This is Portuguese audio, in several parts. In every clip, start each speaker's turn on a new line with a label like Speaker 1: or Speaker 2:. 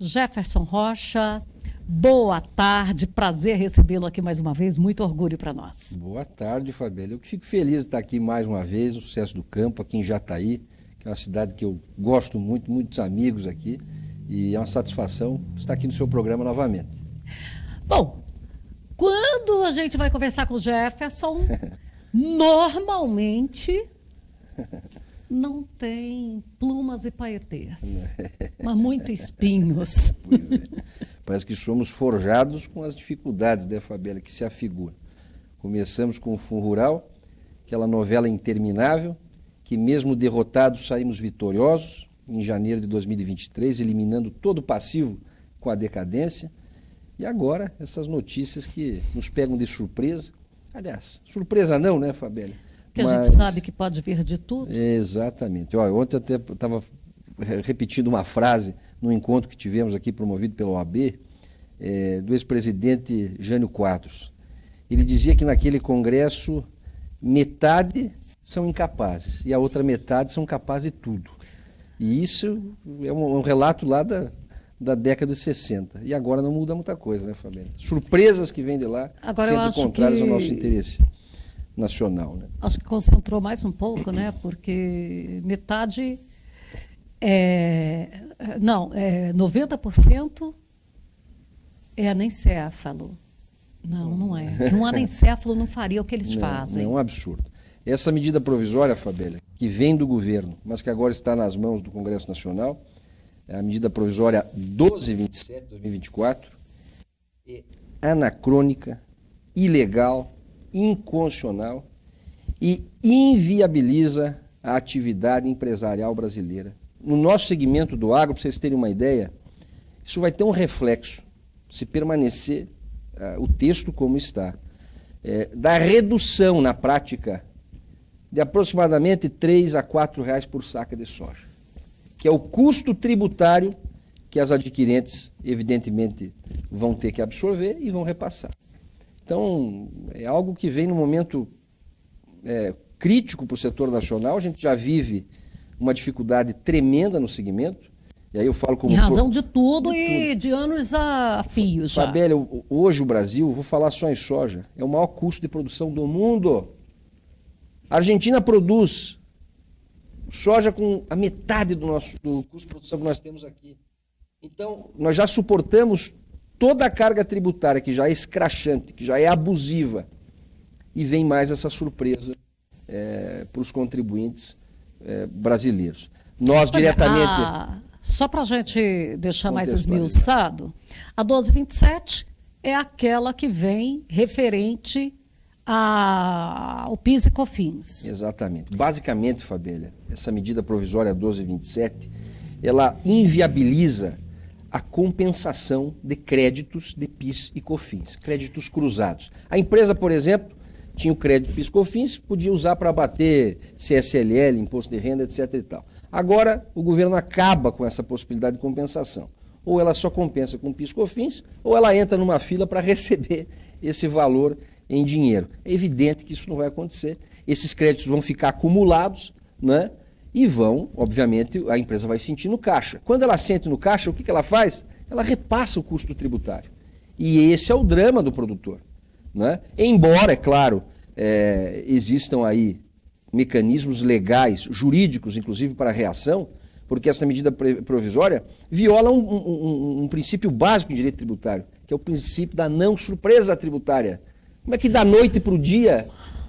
Speaker 1: Jefferson Rocha, boa tarde, prazer recebê-lo aqui mais uma vez, muito orgulho para nós.
Speaker 2: Boa tarde, Fabíola. Eu fico feliz de estar aqui mais uma vez, no Sucesso do Campo, aqui em Jataí, que é uma cidade que eu gosto muito, muitos amigos aqui, e é uma satisfação estar aqui no seu programa novamente.
Speaker 1: Bom, quando a gente vai conversar com o Jefferson, normalmente não tem plumas e paetês, mas muito espinhos.
Speaker 2: Pois é. Parece que somos forjados com as dificuldades, né, Fabíola, que se afigura. Começamos com o Fundo Rural, aquela novela interminável, que mesmo derrotados saímos vitoriosos, em janeiro de 2023, eliminando todo o passivo com a decadência. E agora, essas notícias que nos pegam de surpresa. Aliás, surpresa não, né, Fabíola?
Speaker 1: Que a gente sabe que pode vir de tudo.
Speaker 2: Exatamente. Olha, ontem eu até estava repetindo uma frase no encontro que tivemos aqui, promovido pela OAB, do ex-presidente Jânio Quadros. Ele dizia que naquele congresso metade são incapazes e a outra metade são capazes de tudo. E isso é um relato lá da década de 60. E agora não muda muita coisa, né, Fabiana? Surpresas que vêm de lá,
Speaker 1: agora,
Speaker 2: sempre contrárias ao nosso interesse nacional, né?
Speaker 1: Acho que concentrou mais um pouco, né? Porque metade 90% é anencéfalo. Não é. Um anencéfalo não faria o que eles fazem.
Speaker 2: Não, é um absurdo. Essa medida provisória, Fabíola, que vem do governo, mas que agora está nas mãos do Congresso Nacional, é a medida provisória 1227 de 2024, é anacrônica, ilegal, inconstitucional e inviabiliza a atividade empresarial brasileira. No nosso segmento do agro, para vocês terem uma ideia, isso vai ter um reflexo, se permanecer o texto como está, da redução na prática de aproximadamente R$ a R$ 4 por saca de soja, que é o custo tributário que as adquirentes, evidentemente, vão ter que absorver e vão repassar. Então, é algo que vem num momento crítico para o setor nacional. A gente já vive uma dificuldade tremenda no segmento. E aí eu falo como...
Speaker 1: Em razão de tudo e de anos a fio já.
Speaker 2: Fabíola, hoje o Brasil, vou falar só em soja, é o maior custo de produção do mundo. A Argentina produz soja com a metade do custo de produção que nós temos aqui. Então, nós já suportamos toda a carga tributária que já é escrachante, que já é abusiva, e vem mais essa surpresa para os contribuintes brasileiros. Nós diretamente...
Speaker 1: Só para a gente deixar mais esmiuçado, a 1227 é aquela que vem referente ao PIS e COFINS.
Speaker 2: Exatamente. Basicamente, Fabíola, essa medida provisória 1227, ela inviabiliza a compensação de créditos de PIS e COFINS, créditos cruzados. A empresa, por exemplo, tinha o crédito PIS e COFINS, podia usar para abater CSLL, imposto de renda, etc. e tal. Agora, o governo acaba com essa possibilidade de compensação. Ou ela só compensa com PIS e COFINS, ou ela entra numa fila para receber esse valor em dinheiro. É evidente que isso não vai acontecer. Esses créditos vão ficar acumulados, né? E vão, obviamente, a empresa vai sentir no caixa. Quando ela sente no caixa, o que ela faz? Ela repassa o custo tributário. E esse é o drama do produtor, né? Embora, é claro, existam aí mecanismos legais, jurídicos, inclusive para reação, porque essa medida provisória viola um princípio básico de direito tributário, que é o princípio da não surpresa tributária. Como é que da noite para o dia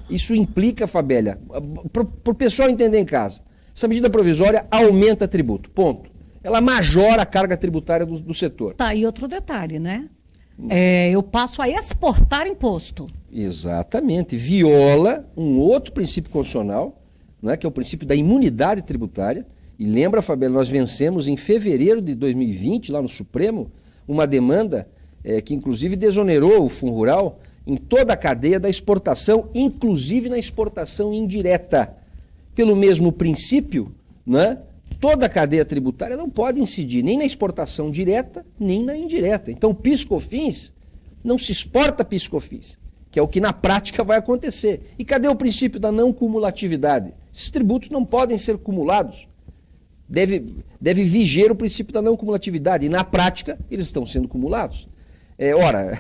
Speaker 2: isso implica, Fabíola? Para o pessoal entender em casa, essa medida provisória aumenta tributo, ponto. Ela majora a carga tributária do setor.
Speaker 1: Tá, e outro detalhe, né? Eu passo a exportar imposto.
Speaker 2: Exatamente. Viola um outro princípio constitucional, né, que é o princípio da imunidade tributária. E lembra, Fabíola, nós vencemos em fevereiro de 2020, lá no Supremo, uma demanda que inclusive desonerou o Fundo Rural em toda a cadeia da exportação, inclusive na exportação indireta. Pelo mesmo princípio, né, toda a cadeia tributária não pode incidir nem na exportação direta, nem na indireta. Então, PIS/COFINS, não se exporta PIS/COFINS, que é o que na prática vai acontecer. E cadê o princípio da não cumulatividade? Esses tributos não podem ser cumulados. deve viger o princípio da não cumulatividade. E na prática, eles estão sendo cumulados. Ora,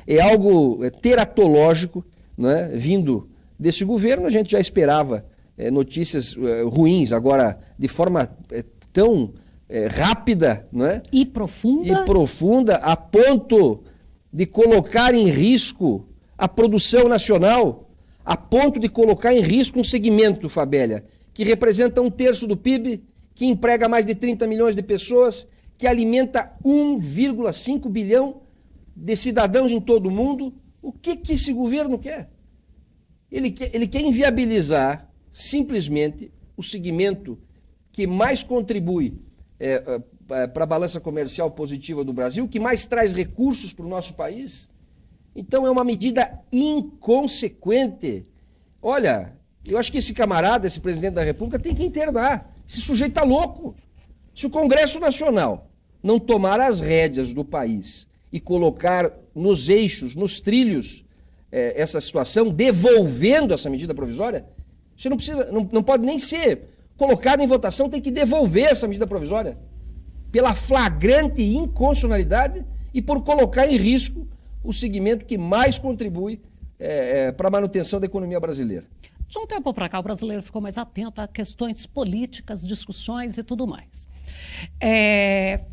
Speaker 2: é algo teratológico, né, vindo desse governo. A gente já esperava notícias ruins, agora de forma tão rápida, né,
Speaker 1: e profunda,
Speaker 2: a ponto de colocar em risco a produção nacional, a ponto de colocar em risco um segmento, Fabélia, que representa 1/3 do PIB, que emprega mais de 30 milhões de pessoas, que alimenta 1,5 bilhão de cidadãos em todo o mundo. O que esse governo quer? Ele quer inviabilizar simplesmente o segmento que mais contribui para a balança comercial positiva do Brasil, que mais traz recursos para o nosso país. Então é uma medida inconsequente. Olha, eu acho que esse camarada, esse presidente da República, tem que internar. Esse sujeito está louco. Se o Congresso Nacional não tomar as rédeas do país e colocar nos eixos, nos trilhos, essa situação, devolvendo essa medida provisória, você não precisa, não pode nem ser colocada em votação, tem que devolver essa medida provisória pela flagrante inconstitucionalidade e por colocar em risco o segmento que mais contribui para a manutenção da economia brasileira.
Speaker 1: De um tempo para cá, o brasileiro ficou mais atento a questões políticas, discussões e tudo mais.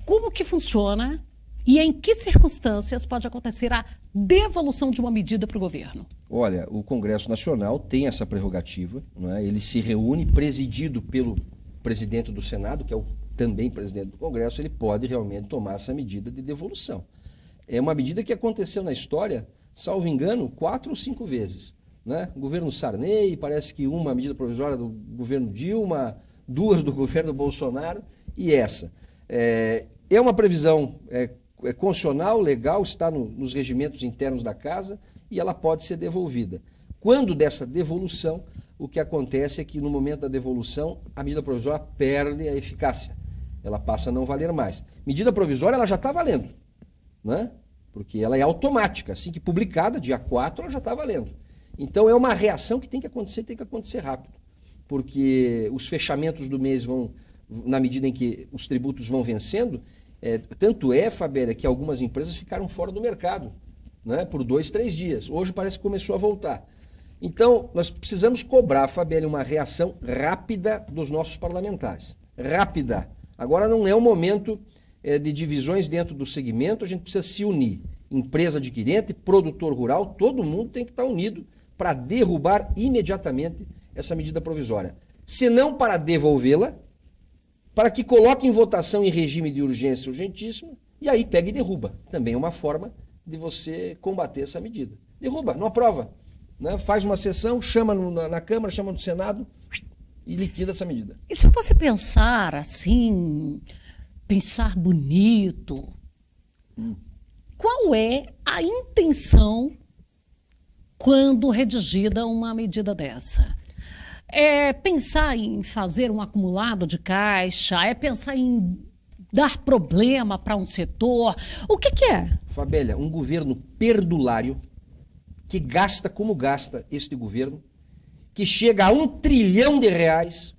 Speaker 1: Como que funciona e em que circunstâncias pode acontecer a devolução de uma medida para o governo?
Speaker 2: Olha, o Congresso Nacional tem essa prerrogativa, não é? Ele se reúne, presidido pelo presidente do Senado, que é também presidente do Congresso, ele pode realmente tomar essa medida de devolução. É uma medida que aconteceu na história, salvo engano, 4 ou 5 vezes. Né? O governo Sarney, parece que uma medida provisória do governo Dilma, 2 do governo Bolsonaro e essa. É uma previsão constitucional, legal, está nos regimentos internos da Casa e ela pode ser devolvida. Quando dessa devolução, o que acontece é que no momento da devolução, a medida provisória perde a eficácia. Ela passa a não valer mais. Medida provisória ela já está valendo, né? Porque ela é automática. Assim que publicada, dia 4, ela já está valendo. Então é uma reação que tem que acontecer rápido. Porque os fechamentos do mês vão, na medida em que os tributos vão vencendo, tanto Fabélia, que algumas empresas ficaram fora do mercado, né, por 2, 3 dias. Hoje parece que começou a voltar. Então, nós precisamos cobrar, Fabélia, uma reação rápida dos nossos parlamentares. Rápida. Agora não é o momento de divisões dentro do segmento, a gente precisa se unir. Empresa adquirente, produtor rural, todo mundo tem que estar unido para derrubar imediatamente essa medida provisória. Se não para devolvê-la, para que coloque em votação em regime de urgência urgentíssima, e aí pega e derruba. Também é uma forma de você combater essa medida. Derruba, não aprova. Né? Faz uma sessão, chama na Câmara, chama no Senado e liquida essa medida.
Speaker 1: E se eu fosse pensar assim, pensar bonito, qual é a intenção quando redigida uma medida dessa? É pensar em fazer um acumulado de caixa? É pensar em dar problema para um setor? O que é?
Speaker 2: Fabélia, um governo perdulário que gasta como gasta este governo, que chega a R$1 trilhão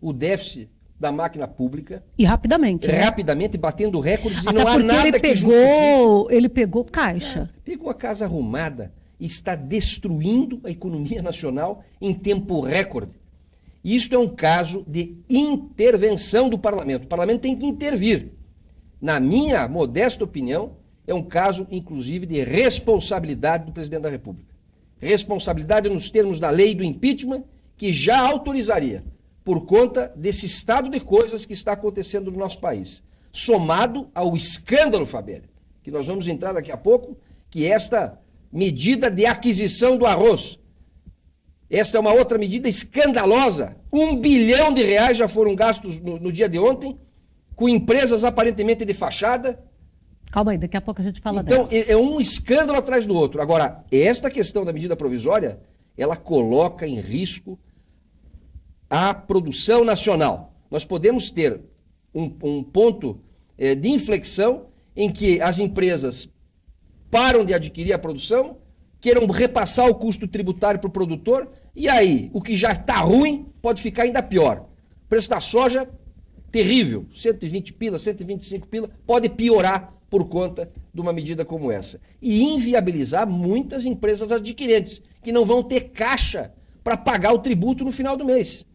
Speaker 2: o déficit da máquina pública.
Speaker 1: E rapidamente.
Speaker 2: Rapidamente, batendo recordes, e
Speaker 1: até
Speaker 2: não há nada que
Speaker 1: justifique. Ele pegou caixa.
Speaker 2: Pegou a casa arrumada e está destruindo a economia nacional em tempo recorde. Isto é um caso de intervenção do parlamento. O parlamento tem que intervir. Na minha modesta opinião, é um caso, inclusive, de responsabilidade do presidente da República. Responsabilidade nos termos da lei do impeachment, que já autorizaria, por conta desse estado de coisas que está acontecendo no nosso país. Somado ao escândalo, Fabélia, que nós vamos entrar daqui a pouco, que esta medida de aquisição do arroz. Esta é uma outra medida escandalosa. R$1 bilhão já foram gastos no dia de ontem, com empresas aparentemente de fachada.
Speaker 1: Calma aí, daqui a pouco a gente fala
Speaker 2: dela. Então,
Speaker 1: delas.
Speaker 2: é um escândalo atrás do outro. Agora, esta questão da medida provisória, ela coloca em risco a produção nacional. Nós podemos ter um ponto de inflexão em que as empresas param de adquirir a produção, queiram repassar o custo tributário para o produtor, e aí o que já está ruim pode ficar ainda pior. O preço da soja terrível, 120 pila, 125 pila, pode piorar por conta de uma medida como essa. E inviabilizar muitas empresas adquirentes, que não vão ter caixa para pagar o tributo no final do mês.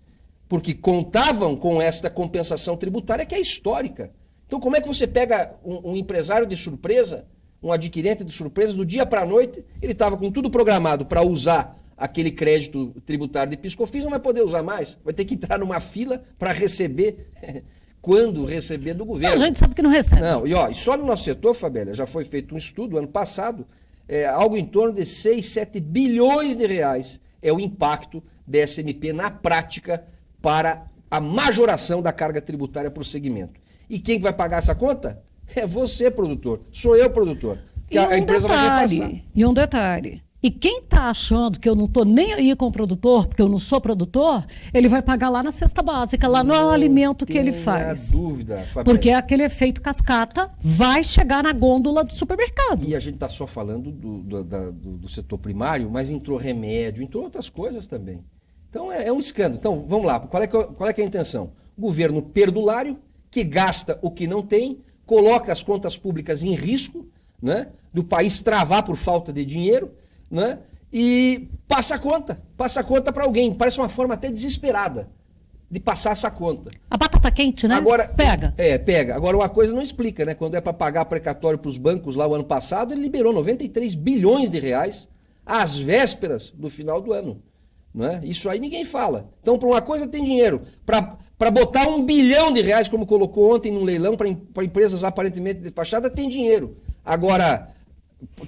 Speaker 2: Porque contavam com esta compensação tributária que é histórica. Então como é que você pega um empresário de surpresa, um adquirente de surpresa, do dia para a noite, ele estava com tudo programado para usar aquele crédito tributário de PIS/COFINS, não vai poder usar mais, vai ter que entrar numa fila para receber, quando receber do governo.
Speaker 1: A gente sabe que não recebe.
Speaker 2: Não, e só no nosso setor, Fabélia, já foi feito um estudo ano passado, algo em torno de 6, 7 bilhões de reais é o impacto da SMP na prática para a majoração da carga tributária para o segmento. E quem vai pagar essa conta? É você, produtor. Sou eu, produtor. Porque a empresa vai repassar.
Speaker 1: E um detalhe. E quem está achando que eu não estou nem aí com o produtor, porque eu não sou produtor, ele vai pagar lá na cesta básica, lá no alimento que ele faz.
Speaker 2: Não tenha dúvida, Fabélia.
Speaker 1: Porque aquele efeito cascata vai chegar na gôndola do supermercado.
Speaker 2: E a gente está só falando do setor primário, mas entrou remédio, entrou outras coisas também. Então é um escândalo. Então vamos lá, qual é que é a intenção? Governo perdulário, que gasta o que não tem, coloca as contas públicas em risco, né, do país travar por falta de dinheiro, né, e passa a conta para alguém. Parece uma forma até desesperada de passar essa conta.
Speaker 1: A batata quente, né?
Speaker 2: Agora,
Speaker 1: pega.
Speaker 2: Pega. Agora uma coisa não explica, né? Quando é para pagar precatório para os bancos lá o ano passado, ele liberou 93 bilhões de reais às vésperas do final do ano. Né? Isso aí ninguém fala. Então, para uma coisa tem dinheiro. Para botar 1 bilhão de reais, como colocou ontem num leilão para empresas aparentemente de fachada, tem dinheiro. Agora,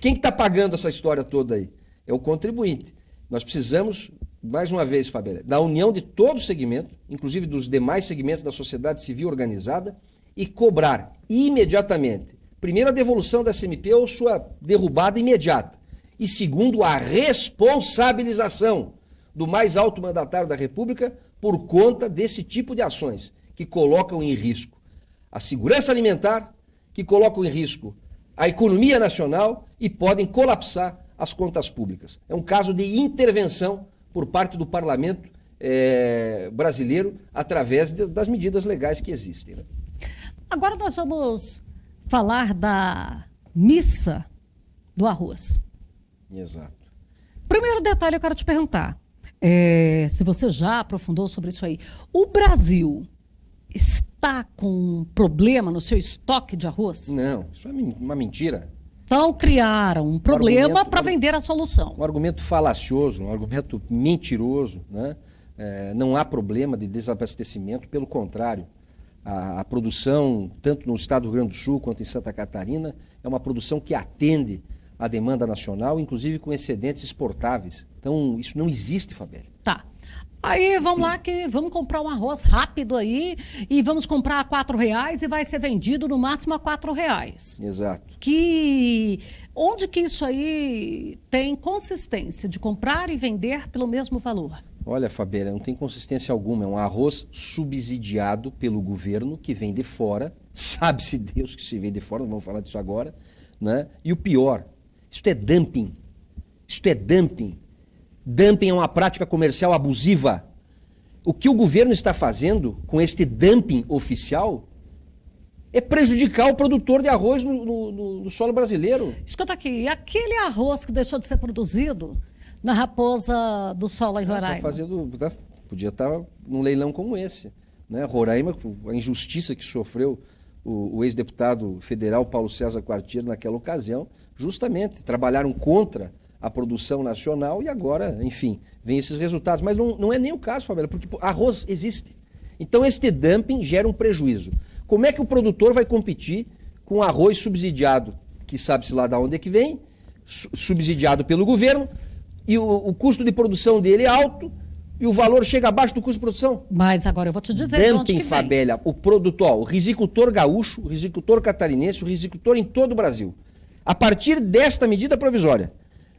Speaker 2: quem que está pagando essa história toda aí? É o contribuinte. Nós precisamos, mais uma vez, Fabélia, da união de todo o segmento, inclusive dos demais segmentos da sociedade civil organizada, e cobrar imediatamente, primeiro, a devolução da SMP ou sua derrubada imediata. E segundo, a responsabilização do mais alto mandatário da República por conta desse tipo de ações que colocam em risco a segurança alimentar, que colocam em risco a economia nacional e podem colapsar as contas públicas. É um caso de intervenção por parte do parlamento brasileiro através das medidas legais que existem. Né?
Speaker 1: Agora nós vamos falar da missa do arroz.
Speaker 2: Exato.
Speaker 1: Primeiro detalhe eu quero te perguntar. Se você já aprofundou sobre isso aí. O Brasil está com um problema no seu estoque de arroz?
Speaker 2: Não, isso é uma mentira.
Speaker 1: Então criaram um problema para vender a solução.
Speaker 2: Um argumento falacioso, um argumento mentiroso. Né? Não há problema de desabastecimento, pelo contrário. A produção, tanto no estado do Rio Grande do Sul quanto em Santa Catarina, é uma produção que atende a demanda nacional, inclusive com excedentes exportáveis. Então, isso não existe, Fabélia.
Speaker 1: Tá. Aí, vamos lá, que vamos comprar um arroz rápido aí e vamos comprar a R$4 e vai ser vendido no máximo a R$4.
Speaker 2: Exato.
Speaker 1: Onde que isso aí tem consistência de comprar e vender pelo mesmo valor?
Speaker 2: Olha, Fabélia, não tem consistência alguma. É um arroz subsidiado pelo governo que vem de fora. Sabe-se Deus que se vem de fora, não vamos falar disso agora. Né? E o pior, isto é dumping. Isto é dumping. Dumping é uma prática comercial abusiva. O que o governo está fazendo com este dumping oficial é prejudicar o produtor de arroz no solo brasileiro.
Speaker 1: Escuta aqui, e aquele arroz que deixou de ser produzido na Raposa do Sol em Roraima?
Speaker 2: Podia estar num leilão como esse. Né? Roraima, a injustiça que sofreu o ex-deputado federal Paulo César Quartiero naquela ocasião, justamente trabalharam contra a produção nacional e agora, enfim, vem esses resultados. Mas não é nem o caso, Fabélia, porque arroz existe. Então este dumping gera um prejuízo. Como é que o produtor vai competir com arroz subsidiado, que sabe-se lá de onde é que vem, subsidiado pelo governo, e o custo de produção dele é alto, e o valor chega abaixo do custo de produção?
Speaker 1: Mas agora eu vou te dizer de onde que vem.
Speaker 2: Fabélia, o produtor, o risicultor gaúcho, o risicultor catarinense, o risicultor em todo o Brasil. A partir desta medida provisória,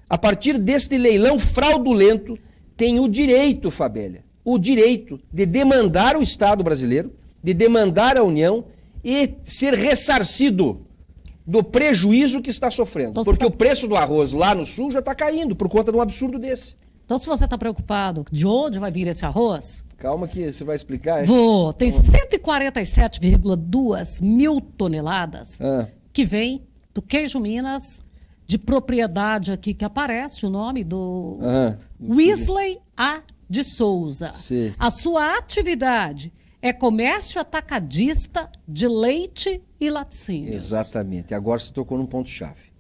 Speaker 2: a partir deste leilão fraudulento, tem o direito, Fabélia, o direito de demandar o Estado brasileiro, de demandar a União e ser ressarcido do prejuízo que está sofrendo. Então, porque o preço do arroz lá no Sul já está caindo por conta de um absurdo desse.
Speaker 1: Então, se você está preocupado de onde vai vir esse arroz,
Speaker 2: Calma que você vai explicar.
Speaker 1: vou. Tem 147,2 mil toneladas que vem do queijo Minas, de propriedade aqui que aparece o nome do Wesley A. de Souza.
Speaker 2: Sim.
Speaker 1: A sua atividade é comércio atacadista de leite e laticínios.
Speaker 2: Exatamente. Agora você tocou num ponto-chave.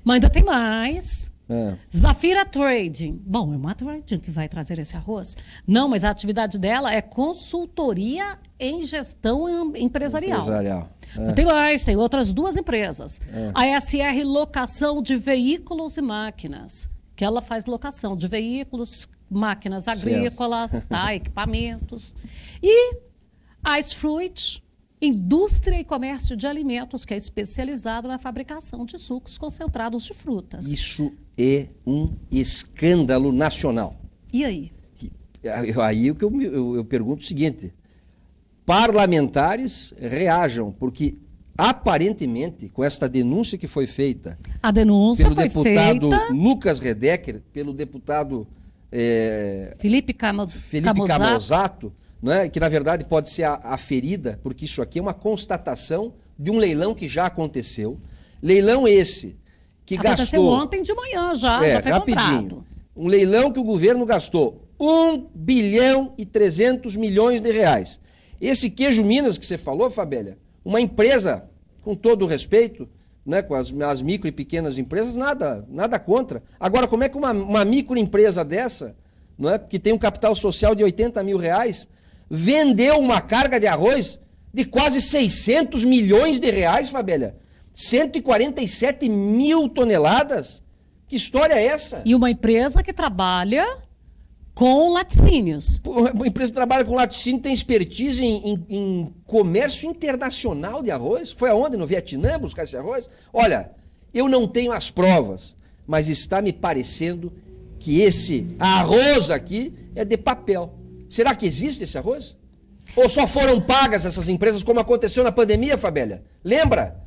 Speaker 1: Mas ainda tem mais.
Speaker 2: Ah,
Speaker 1: Zafira Trading. Bom, é uma trading que vai trazer esse arroz. Não, mas a atividade dela é consultoria em gestão empresarial. Mas tem mais, tem outras duas empresas. A SR Locação de Veículos e Máquinas, que ela faz locação de veículos, máquinas agrícolas, tá, equipamentos. E a Ice Fruit, Indústria e Comércio de Alimentos, que é especializado na fabricação de sucos concentrados de frutas.
Speaker 2: isso é um escândalo nacional.
Speaker 1: E aí?
Speaker 2: Aí o que eu pergunto é o seguinte: parlamentares reajam, porque aparentemente, com esta denúncia que foi feita
Speaker 1: A denúncia
Speaker 2: pelo
Speaker 1: foi
Speaker 2: deputado
Speaker 1: feita...
Speaker 2: Lucas Redecker, pelo deputado
Speaker 1: Felipe
Speaker 2: Camozato, né, que na verdade pode ser a ferida, porque isso aqui é uma constatação de um leilão que já aconteceu. Leilão esse que
Speaker 1: Aconteceu
Speaker 2: gastou...
Speaker 1: ontem de manhã já foi
Speaker 2: rapidinho.
Speaker 1: comprado.
Speaker 2: Um leilão que o governo gastou 1 bilhão e 300 milhões de reais. Esse queijo Minas que você falou, Fabélia, uma empresa, com todo o respeito, né, com as micro e pequenas empresas, nada contra. Agora, como é que uma microempresa dessa, né, que tem um capital social de 80 mil reais, vendeu uma carga de arroz de quase 600 milhões de reais, Fabélia? 147 mil toneladas? Que história é essa?
Speaker 1: E uma empresa que trabalha com laticínios.
Speaker 2: Uma empresa que trabalha com laticínio tem expertise em comércio internacional de arroz? Foi aonde? No Vietnã buscar esse arroz? Olha, eu não tenho as provas, mas está me parecendo que esse arroz aqui é de papel. Será que existe esse arroz? Ou só foram pagas essas empresas como aconteceu na pandemia, Fabélia? Lembra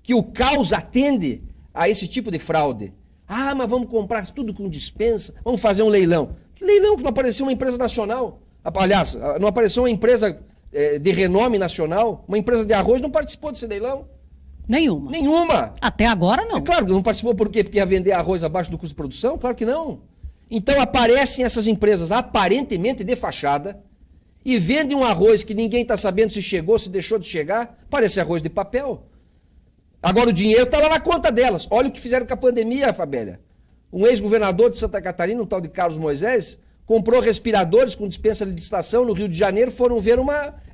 Speaker 2: que o caos atende a esse tipo de fraude? Ah, mas vamos comprar tudo com dispensa, vamos fazer um leilão. Que leilão que não apareceu uma empresa nacional? Aliás, não apareceu uma empresa de renome nacional? Uma empresa de arroz não participou desse leilão?
Speaker 1: Nenhuma.
Speaker 2: Nenhuma.
Speaker 1: Até agora não.
Speaker 2: É claro que não participou por quê? Porque ia vender arroz abaixo do custo de produção? Claro que não. Então aparecem essas empresas aparentemente de fachada e vendem um arroz que ninguém está sabendo se chegou, se deixou de chegar. Parece arroz de papel. Agora o dinheiro está lá na conta delas. Olha o que fizeram com a pandemia, Fabélia. Um ex-governador de Santa Catarina, um tal de Carlos Moisés, comprou respiradores com dispensa de licitação no Rio de Janeiro, foram ver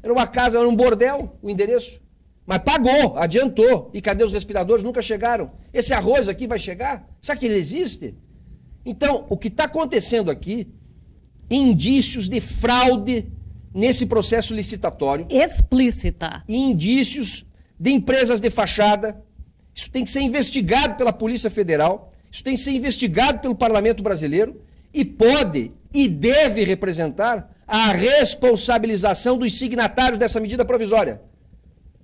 Speaker 2: era uma casa, era um bordel, o endereço. Mas pagou, adiantou. E cadê os respiradores? Nunca chegaram. Esse arroz aqui vai chegar? Será que ele existe? Então, o que está acontecendo aqui, indícios de fraude nesse processo licitatório.
Speaker 1: Explícita.
Speaker 2: Indícios de empresas de fachada. Isso tem que ser investigado pela Polícia Federal. Isso tem que ser investigado pelo Parlamento Brasileiro. E pode e deve representar a responsabilização dos signatários dessa medida provisória.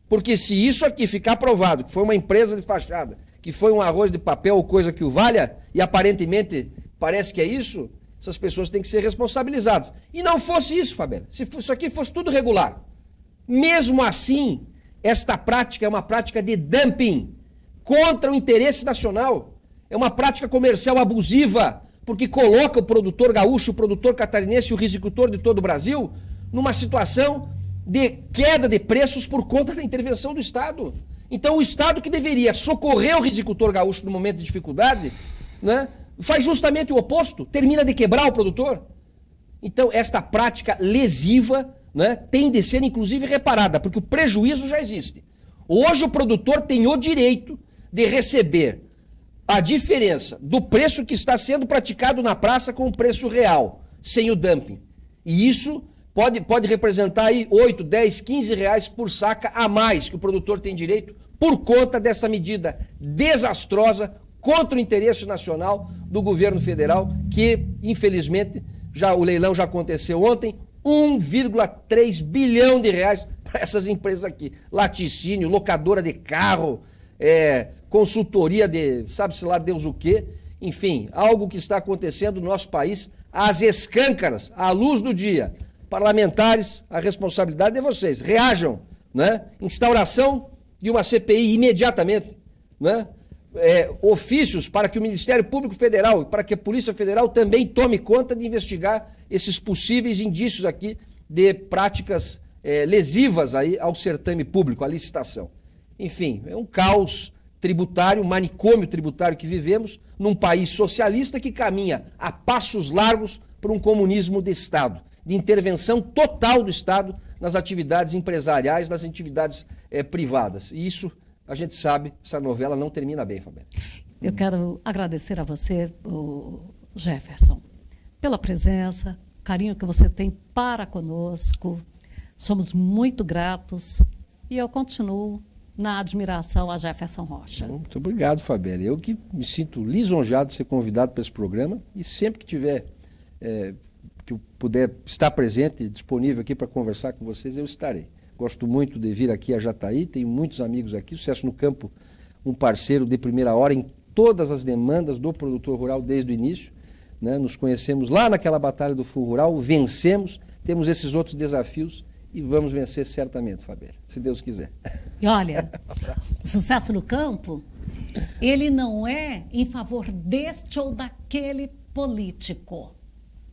Speaker 2: Porque se isso aqui ficar provado que foi uma empresa de fachada, que foi um arroz de papel ou coisa que o valha, e aparentemente parece que é isso, essas pessoas têm que ser responsabilizadas. E não fosse isso, Fabélia. Se isso aqui fosse tudo regular. Mesmo assim, esta prática é uma prática de dumping contra o interesse nacional. É uma prática comercial abusiva, porque coloca o produtor gaúcho, o produtor catarinense e o risicultor de todo o Brasil numa situação de queda de preços por conta da intervenção do Estado. Então o Estado que deveria socorrer o risicultor gaúcho no momento de dificuldade, né, faz justamente o oposto, termina de quebrar o produtor. Então esta prática lesiva, né, tem de ser inclusive reparada, porque o prejuízo já existe. Hoje o produtor tem o direito de receber a diferença do preço que está sendo praticado na praça com o preço real, sem o dumping. E isso pode representar aí 8, 10, 15 reais por saca a mais que o produtor tem direito por conta dessa medida desastrosa contra o interesse nacional do governo federal, que, infelizmente, o leilão já aconteceu ontem, 1,3 bilhão de reais para essas empresas aqui. Laticínio, locadora de carro, consultoria de sabe-se lá Deus o quê. Enfim, algo que está acontecendo no nosso país às escâncaras, à luz do dia. Parlamentares, a responsabilidade é vocês. Reajam, né? Instauração de uma CPI imediatamente, né? Ofícios para que o Ministério Público Federal, para que a Polícia Federal também tome conta de investigar esses possíveis indícios aqui de práticas lesivas aí ao certame público, à licitação. Enfim, é um caos tributário, um manicômio tributário que vivemos num país socialista que caminha a passos largos para um comunismo de Estado, de intervenção total do Estado nas atividades empresariais, nas atividades privadas. E isso, a gente sabe, essa novela não termina bem, Fabiana.
Speaker 1: Eu quero agradecer a você, Jefferson, pela presença, carinho que você tem para conosco. Somos muito gratos e eu continuo na admiração a Jefferson Rocha.
Speaker 2: Muito obrigado, Fabiana. Eu que me sinto lisonjeado de ser convidado para esse programa e sempre que tiver, que eu puder estar presente e disponível aqui para conversar com vocês, eu estarei. Gosto muito de vir aqui a Jataí, tenho muitos amigos aqui, Sucesso no Campo, um parceiro de primeira hora em todas as demandas do produtor rural desde o início, né? Nos conhecemos lá naquela batalha do Fundo Rural, vencemos, temos esses outros desafios e vamos vencer certamente, Fabiana, se Deus quiser.
Speaker 1: E olha, o Sucesso no Campo, ele não é em favor deste ou daquele político.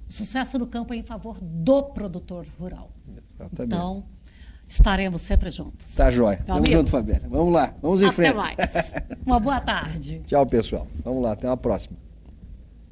Speaker 1: O Sucesso no Campo é em favor do produtor rural. Exatamente. Então, estaremos sempre juntos.
Speaker 2: Tá jóia. Tamo junto, Fabiana. Vamos lá, vamos em frente.
Speaker 1: Até mais. Uma boa tarde.
Speaker 2: Tchau, pessoal. Vamos lá, até uma próxima.